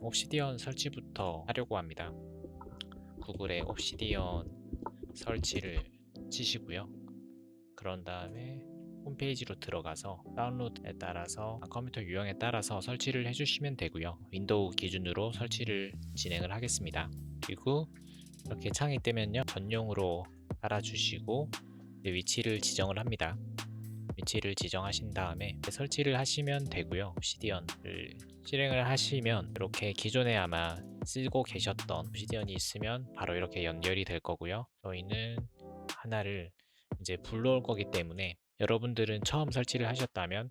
옵시디언 설치부터 하려고 합니다. 구글에 옵시디언 설치를 치시고요. 그런 다음에 홈페이지로 들어가서 다운로드에 따라서 컴퓨터 유형에 따라서 설치를 해주시면 되고요. 윈도우 기준으로 설치를 진행을 하겠습니다. 그리고 이렇게 창이 뜨면요, 전용으로 깔아주시고 위치를 지정을 합니다. 위치를 지정하신 다음에 설치를 하시면 되고요. 옵시디언을 실행을 하시면 이렇게 기존에 아마 쓰고 계셨던 옵시디언이 있으면 바로 이렇게 연결이 될 거고요. 저희는 하나를 이제 불러올 거기 때문에 여러분들은 처음 설치를 하셨다면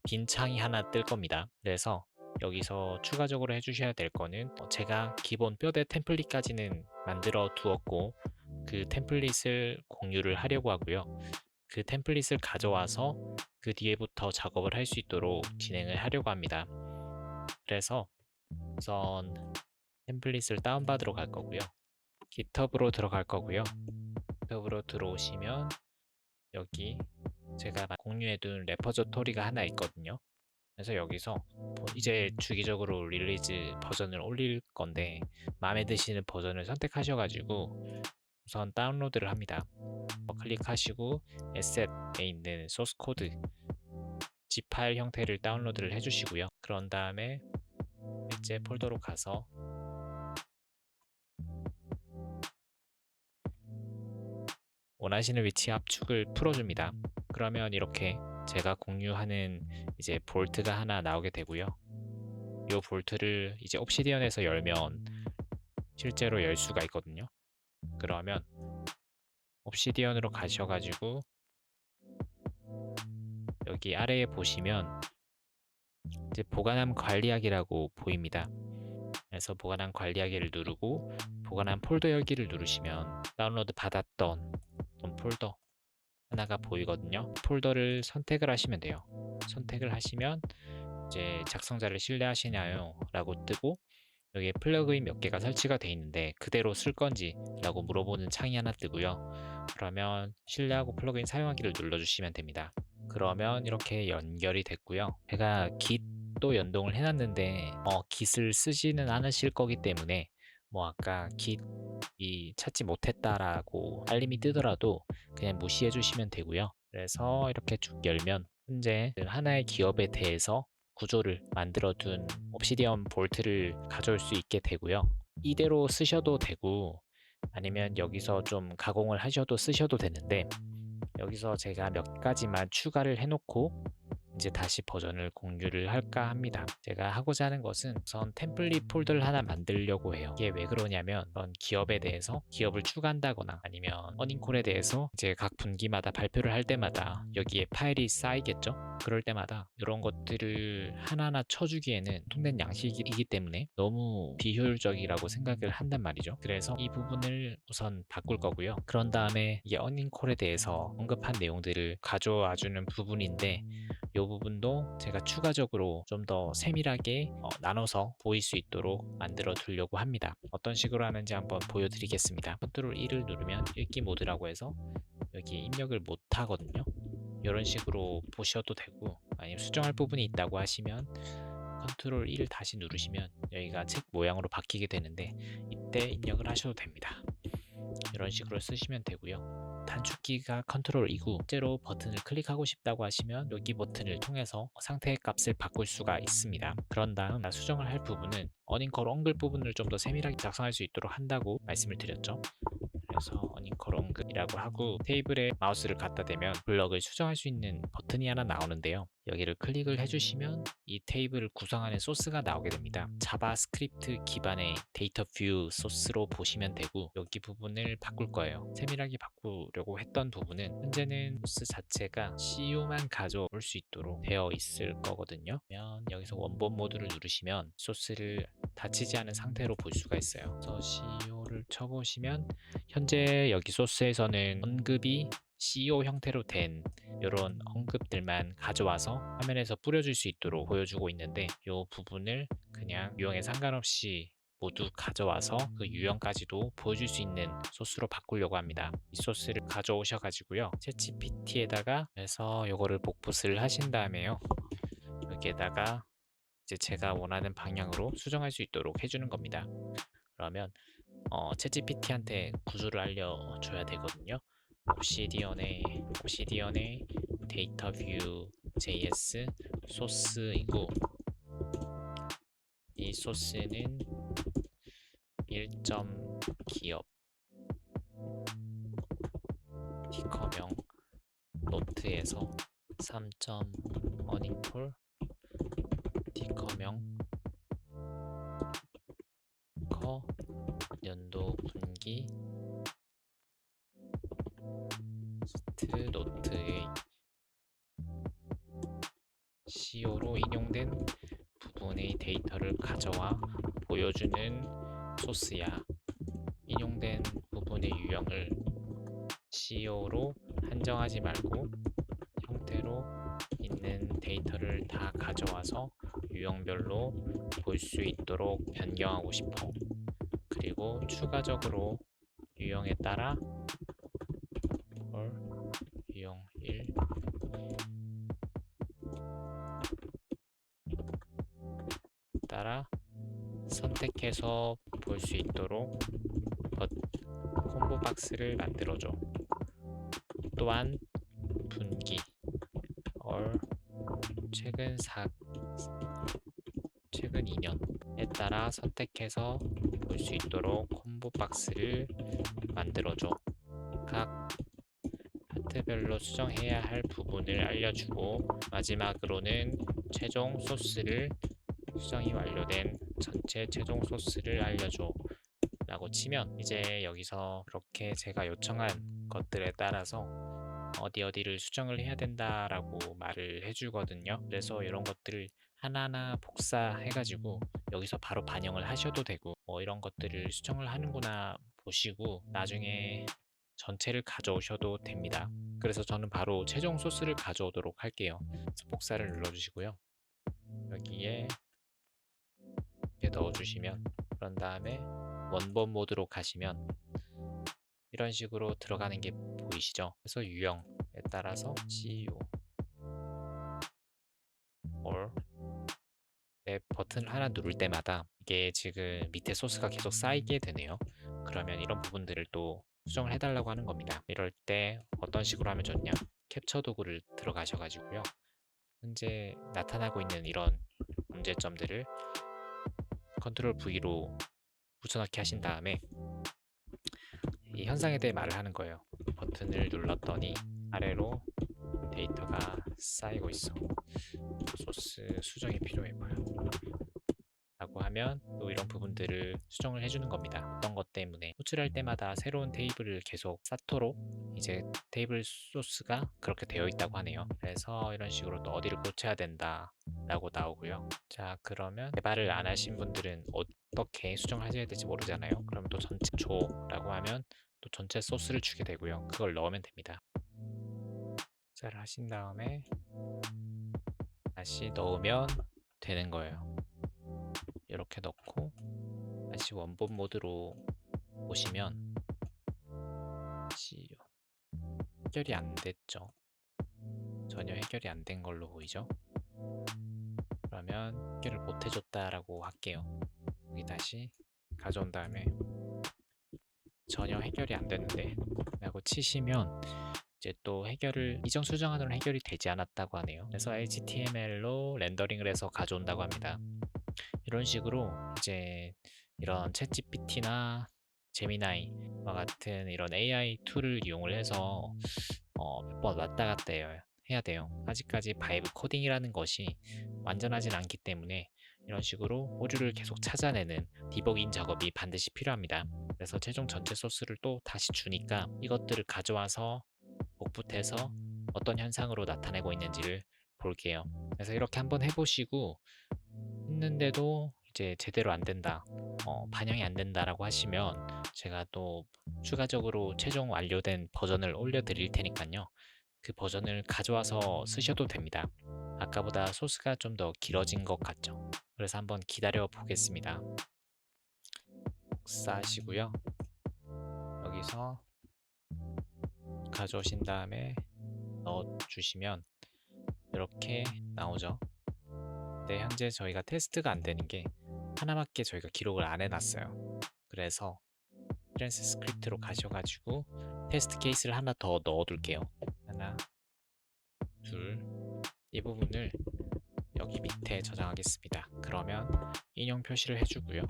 빈 창이 하나 뜰 겁니다. 그래서 여기서 추가적으로 해주셔야 될 거는 제가 기본 뼈대 템플릿까지는 만들어 두었고 그 템플릿을 공유를 하려고 하고요. 그 템플릿을 가져와서 그 뒤에부터 작업을 할 수 있도록 진행을 하려고 합니다. 그래서 우선 템플릿을 다운받으러 갈 거고요. GitHub으로 들어갈 거고요. GitHub으로 들어오시면 여기 제가 공유해둔 레퍼저토리가 하나 있거든요. 그래서 여기서 이제 주기적으로 릴리즈 버전을 올릴 건데 마음에 드시는 버전을 선택하셔가지고 우선 다운로드를 합니다. 클릭하시고 에셋에 있는 소스 코드 zip 파일 형태를 다운로드를 해주시고요. 그런 다음에 일제 폴더로 가서 원하시는 위치 압축을 풀어줍니다. 그러면 이렇게 제가 공유하는 이제 볼트가 하나 나오게 되고요. 이 볼트를 이제 옵시디언에서 열면 실제로 열 수가 있거든요. 그러면 옵시디언으로 가셔가지고 여기 아래에 보시면 이제 보관함 관리하기라고 보입니다. 그래서 보관함 관리하기를 누르고 보관함 폴더 열기를 누르시면 다운로드 받았던 폴더 하나가 보이거든요. 폴더를 선택을 하시면 돼요. 선택을 하시면 이제 작성자를 신뢰하시나요? 라고 뜨고 여기에 플러그인 몇 개가 설치가 되어 있는데 그대로 쓸 건지 라고 물어보는 창이 하나 뜨고요. 그러면 신뢰하고 플러그인 사용하기를 눌러주시면 됩니다. 그러면 이렇게 연결이 됐고요. 제가 Git도 연동을 해놨는데 Git을 쓰지는 않으실 거기 때문에 뭐 아까 Git이 찾지 못했다라고 알림이 뜨더라도 그냥 무시해 주시면 되고요. 그래서 이렇게 쭉 열면 현재 하나의 기업에 대해서 구조를 만들어둔 옵시디언 볼트를 가져올 수 있게 되고요. 이대로 쓰셔도 되고 아니면 여기서 좀 가공을 하셔도 쓰셔도 되는데 여기서 제가 몇 가지만 추가를 해놓고 이제 다시 버전을 공유를 할까 합니다. 제가 하고자 하는 것은 우선 템플릿 폴더를 하나 만들려고 해요. 이게 왜 그러냐면 그런 기업에 대해서 기업을 추가한다거나 아니면 어닝콜에 대해서 이제 각 분기마다 발표를 할 때마다 여기에 파일이 쌓이겠죠? 그럴 때마다 이런 것들을 하나하나 쳐주기에는 통된 양식이기 때문에 너무 비효율적이라고 생각을 한단 말이죠. 그래서 이 부분을 우선 바꿀 거고요. 그런 다음에 이게 어닝콜에 대해서 언급한 내용들을 가져와주는 부분인데 이 부분도 제가 추가적으로 좀 더 세밀하게 나눠서 보일 수 있도록 만들어 두려고 합니다. 어떤 식으로 하는지 한번 보여드리겠습니다. 컨트롤 1을 누르면 읽기 모드라고 해서 여기 입력을 못 하거든요. 이런 식으로 보셔도 되고 아니면 수정할 부분이 있다고 하시면 컨트롤 1을 다시 누르시면 여기가 책 모양으로 바뀌게 되는데 이때 입력을 하셔도 됩니다. 이런 식으로 쓰시면 되고요. 단축키가 컨트롤 2고 실제로 버튼을 클릭하고 싶다고 하시면 여기 버튼을 통해서 상태의 값을 바꿀 수가 있습니다. 그런 다음 수정을 할 부분은 어닝컬 엉글 부분을 좀 더 세밀하게 작성할 수 있도록 한다고 말씀을 드렸죠. 그래서 어닝컬 엉글이라고 하고 테이블에 마우스를 갖다 대면 블럭을 수정할 수 있는 버튼이 하나 나오는데요. 여기를 클릭을 해주시면 이 테이블을 구성하는 소스가 나오게 됩니다. 자바스크립트 기반의 데이터 뷰 소스로 보시면 되고 여기 부분을 바꿀 거예요. 세밀하게 바꾸려고 했던 부분은 현재는 소스 자체가 CU만 가져올 수 있도록 되어 있을 거거든요. 그러면 여기서 원본 모드를 누르시면 소스를 닫히지 않은 상태로 볼 수가 있어요. 그래서 CU를 쳐보시면 현재 여기 소스에서는 언급이 CEO 형태로 된 이런 언급들만 가져와서 화면에서 뿌려줄 수 있도록 보여주고 있는데 이 부분을 그냥 유형에 상관없이 모두 가져와서 그 유형까지도 보여줄 수 있는 소스로 바꾸려고 합니다. 이 소스를 가져오셔 가지고요 챗GPT에다가 해서 이거를 복붙을 하신 다음에요 여기에다가 이제 제가 원하는 방향으로 수정할 수 있도록 해주는 겁니다. 그러면 챗GPT한테 구조를 알려줘야 되거든요. 옵시디언의 데이터 뷰 JS 소스이고, 이 소스는 1점 기업 티커명 노트에서 3점 어닝폴 티커명 커 연도 분기 스트 노트의 CO로 인용된 부분의 데이터를 가져와 보여주는 소스야. 인용된 부분의 유형을 CO로 한정하지 말고 형태로 있는 데이터를 다 가져와서 유형별로 볼 수 있도록 변경하고 싶어. 그리고 추가적으로 유형에 따라 유형 1 따라 선택해서 볼 수 있도록 콤보 박스를 만들어줘. 또한 분기 최근 2년에 따라 선택해서 볼 수 있도록 콤보 박스를 만들어줘. 각 파트별로 수정해야 할 부분을 알려주고, 마지막으로는 최종 소스를 수정이 완료된 전체 최종 소스를 알려줘 라고 치면, 이제 여기서 그렇게 제가 요청한 것들에 따라서 어디를 수정을 해야 된다라고 말을 해주거든요. 그래서 이런 것들을 하나하나 복사해가지고 여기서 바로 반영을 하셔도 되고, 이런 것들을 수정을 하는구나 보시고 나중에 전체를 가져오셔도 됩니다. 그래서 저는 바로 최종 소스를 가져오도록 할게요. 그래서 복사를 눌러주시고요. 여기에 이렇게 넣어주시면, 그런 다음에 원본 모드로 가시면 이런 식으로 들어가는 게 보이시죠? 그래서 유형에 따라서 CO or 버튼을 하나 누를 때마다 이게 지금 밑에 소스가 계속 쌓이게 되네요. 그러면 이런 부분들을 또 수정을 해달라고 하는 겁니다. 이럴 때 어떤 식으로 하면 좋냐? 캡처 도구를 들어가셔가지고요. 현재 나타나고 있는 이런 문제점들을 컨트롤 V로 붙여넣기 하신 다음에 이 현상에 대해 말을 하는 거예요. 버튼을 눌렀더니 아래로 데이터가 쌓이고 있어. 소스 수정이 필요해 보여. 라고 하면 또 이런 부분들을 수정을 해주는 겁니다. 어떤 것 때문에 호출할 때마다 새로운 테이블을 계속 쌓도록 이제 테이블 소스가 그렇게 되어 있다고 하네요. 그래서 이런 식으로 또 어디를 고쳐야 된다 라고 나오고요. 자, 그러면 개발을 안 하신 분들은 어떻게 수정하셔야 될지 모르잖아요. 그럼 또 전체 조라고 하면 또 전체 소스를 주게 되고요. 그걸 넣으면 됩니다. 복사를 하신 다음에 다시 넣으면 되는 거예요. 이렇게 넣고 다시 원본 모드로 보시면 해결이 안 됐죠. 전혀 해결이 안 된 걸로 보이죠. 그러면 해결을 못 해줬다라고 할게요. 여기 다시 가져온 다음에 전혀 해결이 안 됐는데 라고 치시면 이제 또 이전 수정안으로는 해결이 되지 않았다고 하네요. 그래서 HTML로 렌더링을 해서 가져온다고 합니다. 이런 식으로 이제 이런 챗GPT나 제미나이와 같은 이런 AI 툴을 이용을 해서 몇 번 왔다 갔다 해야 돼요. 아직까지 바이브 코딩이라는 것이 완전하진 않기 때문에 이런 식으로 오류를 계속 찾아내는 디버깅 작업이 반드시 필요합니다. 그래서 최종 전체 소스를 또 다시 주니까 이것들을 가져와서 복붙해서 어떤 현상으로 나타내고 있는지를 볼게요. 그래서 이렇게 한번 해보시고 했는데도 이제 제대로 안 된다, 반영이 안 된다라고 하시면 제가 또 추가적으로 최종 완료된 버전을 올려드릴 테니까요. 그 버전을 가져와서 쓰셔도 됩니다. 아까보다 소스가 좀 더 길어진 것 같죠? 그래서 한번 기다려 보겠습니다. 복사하시고요. 여기서 가져오신 다음에 넣어주시면 이렇게 나오죠. 근데 현재 저희가 테스트가 안 되는 게 하나밖에 저희가 기록을 안 해놨어요. 그래서 트랜스 스크립트로 가셔가지고 테스트 케이스를 하나 더 넣어둘게요. 하나, 둘, 이 부분을 여기 밑에 저장하겠습니다. 그러면 인용 표시를 해주고요.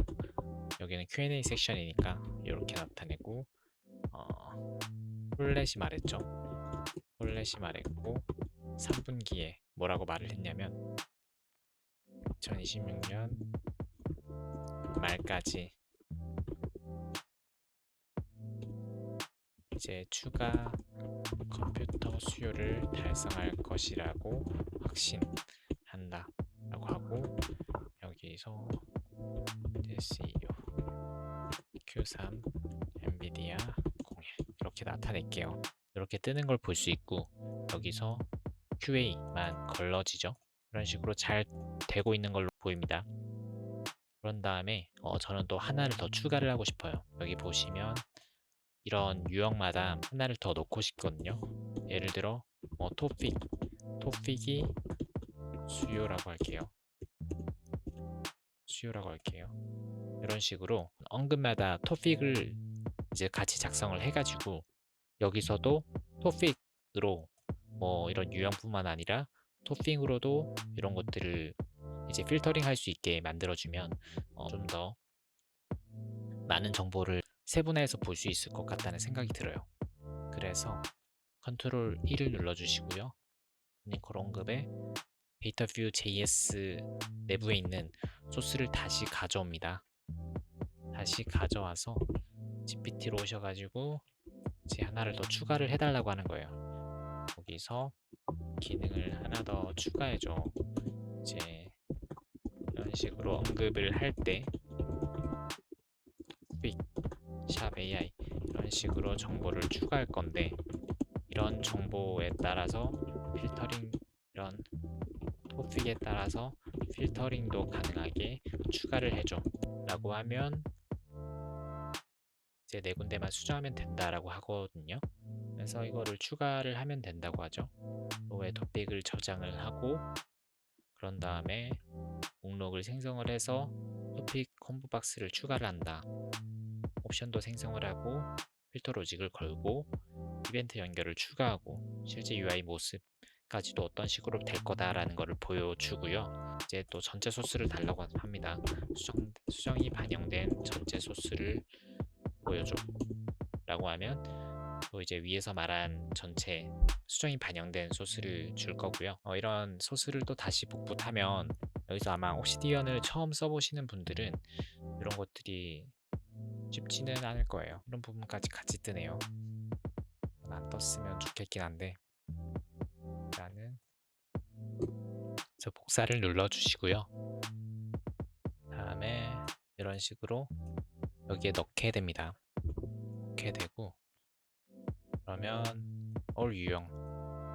여기는 Q&A 섹션이니까 이렇게 나타내고 홀렛이 말했죠. 홀렛이 말했고 3분기에 뭐라고 말을 했냐면 2026년 말까지 이제 추가 컴퓨터 수요를 달성할 것이라고 확신한다 라고 하고 여기서 SEO Q3 엔비디아 01 이렇게 나타낼게요. 이렇게 뜨는 걸 볼 수 있고 여기서 QA만 걸러지죠. 이런 식으로 잘 되고 있는 걸로 보입니다. 그런 다음에 저는 또 하나를 더 추가를 하고 싶어요. 여기 보시면 이런 유형마다 하나를 더 넣고 싶거든요. 예를 들어 토픽이 수요라고 할게요. 이런 식으로 언급마다 토픽을 이제 같이 작성을 해가지고 여기서도 토픽으로 이런 유형뿐만 아니라 토핑으로도 이런 것들을 이제 필터링 할 수 있게 만들어주면 좀 더 많은 정보를 세분화해서 볼 수 있을 것 같다는 생각이 들어요. 그래서 컨트롤 1을 눌러주시고요. 모니컬 언급에 데이터 뷰 JS 내부에 있는 소스를 다시 가져옵니다. 다시 가져와서 GPT로 오셔가지고 이제 하나를 더 추가를 해달라고 하는 거예요. 거기서 기능을 하나 더 추가해줘. 이제 이런 식으로 언급을 할 때 토픽 샵 AI 이런 식으로 정보를 추가할 건데 이런 정보에 따라서 필터링 이런 토픽에 따라서 필터링도 가능하게 추가를 해줘 라고 하면 이제 네 군데만 수정하면 된다라고 하거든요. 그래서 이거를 추가를 하면 된다고 하죠. 로에 토픽을 저장을 하고 그런 다음에 목록을 생성을 해서 토픽 콤보 박스를 추가를 한다. 옵션도 생성을 하고 필터 로직을 걸고 이벤트 연결을 추가하고 실제 UI 모습까지도 어떤 식으로 될 거다라는 것을 보여주고요. 이제 또 전체 소스를 달라고 합니다. 수정이 반영된 전체 소스를 보여줘 라고 하면 또 이제 위에서 말한 전체 수정이 반영된 소스를 줄 거고요. 이런 소스를 또 다시 복붙하면 여기서 아마 옵시디언을 처음 써보시는 분들은 이런 것들이 쉽지는 않을 거예요. 이런 부분까지 같이 뜨네요. 안 떴으면 좋겠긴 한데 일단은 복사를 눌러주시고요. 다음에 이런 식으로 여기에 넣게 됩니다. 넣게 되고 그러면 all 유형,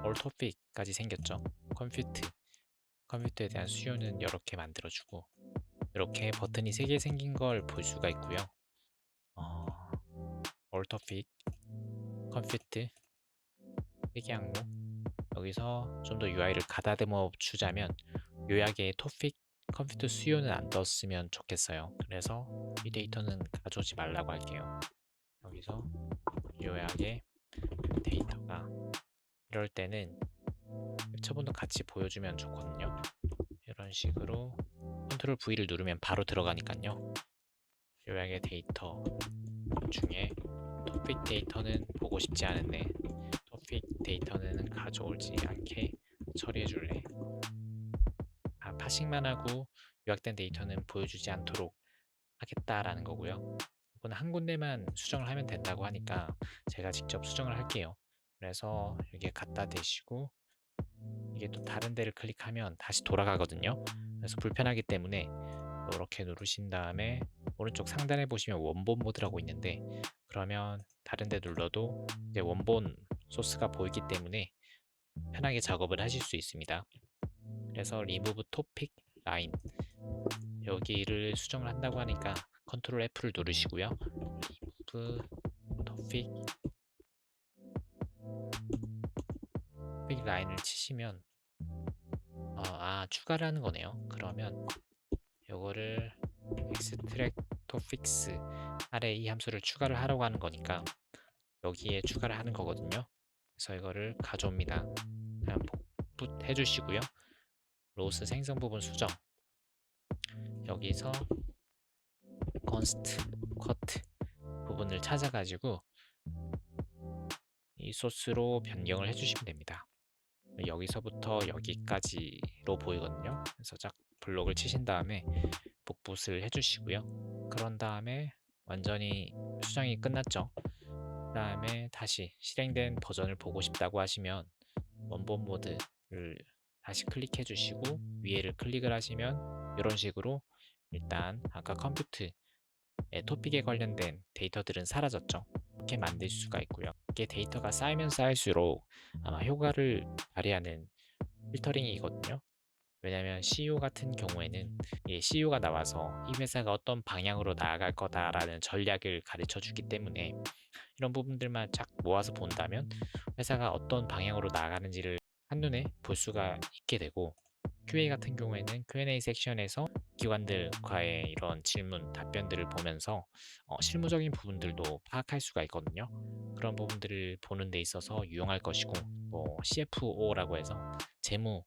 all topic까지 생겼죠. 컴퓨터에 대한 수요는 이렇게 만들어주고 이렇게 버튼이 3개 생긴 걸 볼 수가 있고요. all topic, 컴퓨터 3개 항목 여기서 좀 더 UI를 가다듬어 주자면 요약에 토픽 컴퓨터 수요는 안 떴으면 좋겠어요. 그래서 이 데이터는 가져오지 말라고 할게요. 여기서 요약에 데이터가 이럴 때는 캡처본도 같이 보여주면 좋거든요. 이런 식으로 컨트롤 V를 누르면 바로 들어가니까요. 요약의 데이터 중에 토픽 데이터는 보고 싶지 않은데 토픽 데이터는 가져오지 않게 처리해 줄래? 파싱만 하고 요약된 데이터는 보여주지 않도록 하겠다라는 거고요. 이건 한 군데만 수정을 하면 된다고 하니까 제가 직접 수정을 할게요. 그래서 여기에 갖다 대시고 이게 또 다른 데를 클릭하면 다시 돌아가거든요. 그래서 불편하기 때문에 이렇게 누르신 다음에 오른쪽 상단에 보시면 원본 모드라고 있는데 그러면 다른 데 눌러도 이제 원본 소스가 보이기 때문에 편하게 작업을 하실 수 있습니다. 그래서 remove topic line 여기를 수정을 한다고 하니까 컨트롤 F를 누르시고요. remove topic line을 치시면 추가를 하는 거네요. 그러면 요거를 extractofix 아래 이 함수를 추가를 하려고 하는 거니까 여기에 추가를 하는 거거든요. 그래서 이거를 가져옵니다. 그냥 복붙 해주시고요. 로스 생성 부분 수정, 여기서 const cut 부분을 찾아가지고 이 소스로 변경을 해주시면 됩니다. 여기서부터 여기까지로 보이거든요. 그래서 쫙 블록을 치신 다음에 복붙을 해주시고요. 그런 다음에 완전히 수정이 끝났죠. 그 다음에 다시 실행된 버전을 보고 싶다고 하시면 원본 모드를 다시 클릭해 주시고 위에를 클릭을 하시면 이런 식으로 일단 아까 컴퓨트의 토픽에 관련된 데이터들은 사라졌죠. 이렇게 만들 수가 있고요. 이게 데이터가 쌓이면 쌓일수록 아마 효과를 발휘하는 필터링이거든요. 왜냐하면 CEO 같은 경우에는 CEO가 나와서 이 회사가 어떤 방향으로 나아갈 거다라는 전략을 가르쳐 주기 때문에 이런 부분들만 쫙 모아서 본다면 회사가 어떤 방향으로 나아가는지를 한눈에 볼 수가 있게 되고, QA 같은 경우에는 Q&A 섹션에서 기관들과의 이런 질문, 답변들을 보면서 실무적인 부분들도 파악할 수가 있거든요. 그런 부분들을 보는 데 있어서 유용할 것이고, 뭐 CFO라고 해서 재무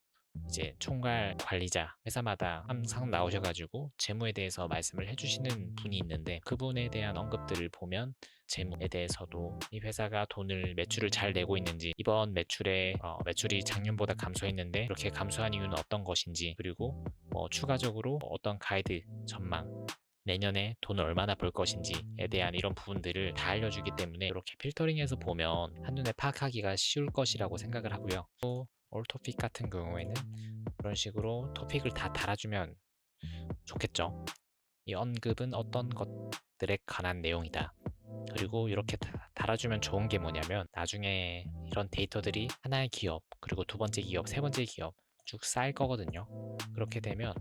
이제 총괄 관리자, 회사마다 항상 나오셔가지고 재무에 대해서 말씀을 해주시는 분이 있는데, 그분에 대한 언급들을 보면 재무에 대해서도 이 회사가 돈을 매출을 잘 내고 있는지, 이번 매출에 매출이 작년보다 감소했는데 이렇게 감소한 이유는 어떤 것인지, 그리고 추가적으로 어떤 가이드 전망, 내년에 돈을 얼마나 벌 것인지에 대한 이런 부분들을 다 알려주기 때문에 이렇게 필터링해서 보면 한눈에 파악하기가 쉬울 것이라고 생각을 하고요. 또 올 토픽 같은 경우에는 이런 식으로 토픽을 다 달아주면 좋겠죠. 이 언급은 어떤 것들에 관한 내용이다. 그리고 이렇게 달아주면 좋은 게 뭐냐면 나중에 이런 데이터들이 하나의 기업, 그리고 두 번째 기업, 세 번째 기업 쭉 쌓일 거거든요. 그렇게 되면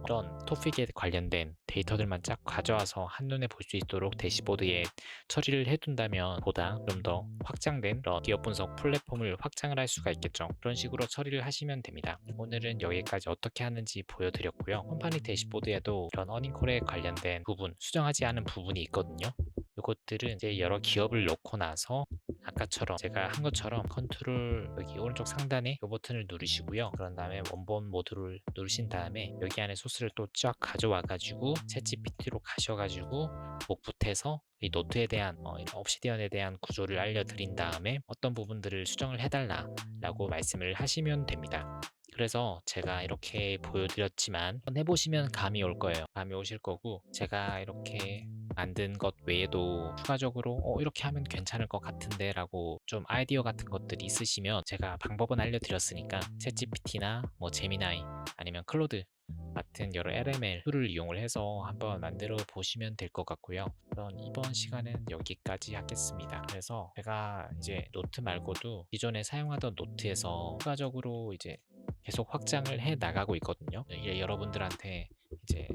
이런 토픽에 관련된 데이터들만 쫙 가져와서 한눈에 볼 수 있도록 대시보드에 처리를 해둔다면 보다 좀 더 확장된 그런 기업 분석 플랫폼을 확장을 할 수가 있겠죠. 그런 식으로 처리를 하시면 됩니다. 오늘은 여기까지 어떻게 하는지 보여드렸고요. 컴퍼니 대시보드에도 이런 어닝콜에 관련된 부분, 수정하지 않은 부분이 있거든요. 이것들은 이제 여러 기업을 넣고 나서 아까처럼 제가 한 것처럼 컨트롤 여기 오른쪽 상단에 이 버튼을 누르시고요. 그런 다음에 원본 모드를 누르신 다음에 여기 안에 소스를 또 쫙 가져와 가지고 챗GPT로 가셔가지고 복붙해서 이 노트에 대한 이런 옵시디언에 대한 구조를 알려드린 다음에 어떤 부분들을 수정을 해달라 라고 말씀을 하시면 됩니다. 그래서 제가 이렇게 보여드렸지만 해보시면 감이 올 거예요. 감이 오실 거고, 제가 이렇게 만든 것 외에도 추가적으로 이렇게 하면 괜찮을 것 같은데 라고 좀 아이디어 같은 것들이 있으시면 제가 방법은 알려드렸으니까 챗GPT나 뭐 제미나이 아니면 클로드 같은 여러 LML 툴을 이용을 해서 한번 만들어 보시면 될 것 같고요. 그럼 이번 시간은 여기까지 하겠습니다. 그래서 제가 이제 노트 말고도 기존에 사용하던 노트에서 추가적으로 이제 계속 확장을 해 나가고 있거든요. 여러분들한테 이제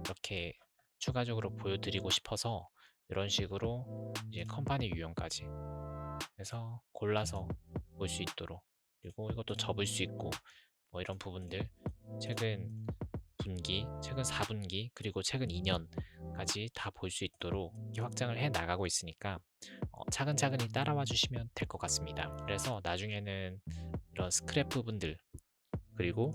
이렇게 추가적으로 보여드리고 싶어서 이런 식으로 이제 컴퍼니 유형까지 해서 골라서 볼 수 있도록, 그리고 이것도 접을 수 있고 뭐 이런 부분들 최근 분기, 최근 4분기, 그리고 최근 2년까지 다 볼 수 있도록 이렇게 확장을 해 나가고 있으니까 차근차근히 따라와 주시면 될 것 같습니다. 그래서 나중에는 이런 스크랩 부분들 그리고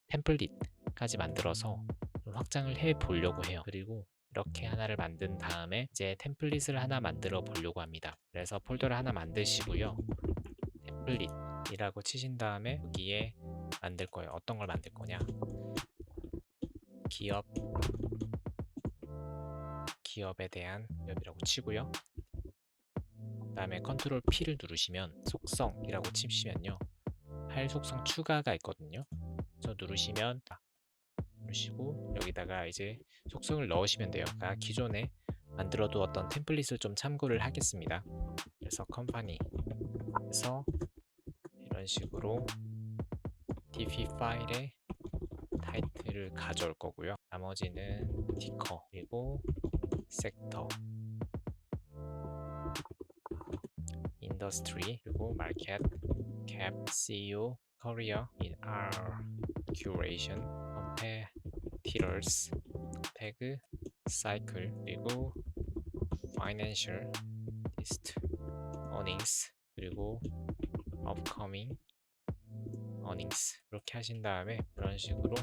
템플릿까지 만들어서 좀 확장을 해 보려고 해요. 그리고 이렇게 하나를 만든 다음에 이제 템플릿을 하나 만들어 보려고 합니다. 그래서 폴더를 하나 만드시고요. 템플릿이라고 치신 다음에 여기에 만들 거예요. 어떤 걸 만들 거냐? 기업에 대한 기업이라고 치고요. 그 다음에 컨트롤 P를 누르시면 속성이라고 치시면요. 파일 속성 추가가 있거든요. 그래서 누르시고 여기다가 이제 속성을 넣으시면 돼요. 그러니까 기존에 만들어 두었던 템플릿을 좀 참고를 하겠습니다. 그래서 컴퍼니에서 이런 식으로 dp 파일에 타이틀을 가져올 거고요. 나머지는 티커 그리고 섹터, 인더스트리, 그리고 마켓, 캡, CEO, career in our curation competitors 태그 cycle 그리고 financial list earnings 그리고 upcoming earnings 이렇게 하신 다음에 이런 식으로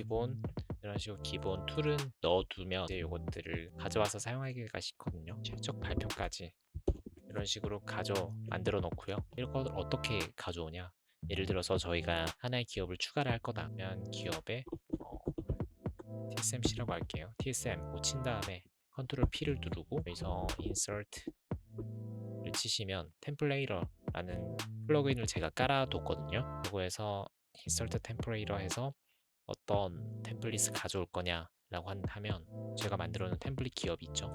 기본 툴은 넣어두면 이제 이것들을 가져와서 사용하기가 쉽거든요. 실적 발표까지 이런 식으로 만들어 놓고요. 이걸 어떻게 가져오냐? 예를 들어서 저희가 하나의 기업을 추가를 할 거다 하면 기업에 TSMC라고 할게요. TSM 친 다음에 컨트롤 P를 누르고 여기서 insert를 치시면 템플레이러라는 플러그인을 제가 깔아뒀거든요. 그거에서 insert 템플레이러 해서 어떤 템플릿을 가져올 거냐라고 하면 제가 만들어 놓은 템플릿 기업 있죠.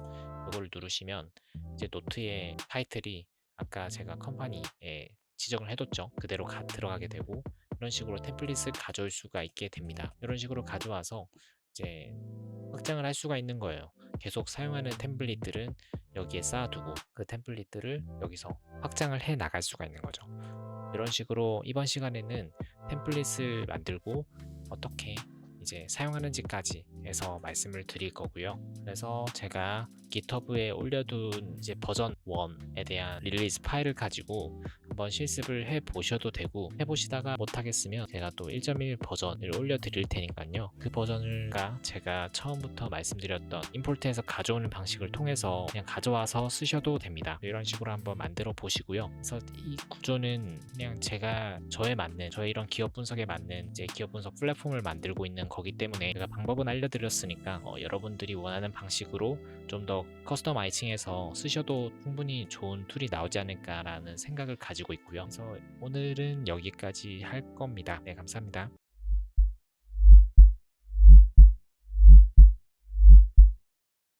이걸 누르시면 이제 노트의 타이틀이 아까 제가 컴퍼니에 지정을 해뒀죠. 그대로 들어가게 되고 이런 식으로 템플릿을 가져올 수가 있게 됩니다. 이런 식으로 가져와서 이제 확장을 할 수가 있는 거예요. 계속 사용하는 템플릿들은 여기에 쌓아두고 그 템플릿들을 여기서 확장을 해 나갈 수가 있는 거죠. 이런 식으로 이번 시간에는 템플릿을 만들고 어떻게 이제 사용하는지까지 해서 말씀을 드릴 거고요. 그래서 제가 GitHub에 올려둔 이제 버전 1에 대한 릴리즈 파일을 가지고 한번 실습을 해 보셔도 되고 해보시다가 못하겠으면 제가 또 1.1 버전을 올려드릴 테니까요. 그 버전을 제가 처음부터 말씀드렸던 임포트해서 가져오는 방식을 통해서 그냥 가져와서 쓰셔도 됩니다. 이런 식으로 한번 만들어 보시고요. 그래서 이 구조는 그냥 제가 저의 이런 기업 분석에 맞는 이제 기업 분석 플랫폼을 만들고 있는 거기 때문에 제가 방법은 알려드렸으니까 여러분들이 원하는 방식으로 좀 더 커스터마이징해서 쓰셔도 충분히 좋은 툴이 나오지 않을까라는 생각을 가지고 있고요. 그래서 오늘은 여기까지 할 겁니다. 네, 감사합니다.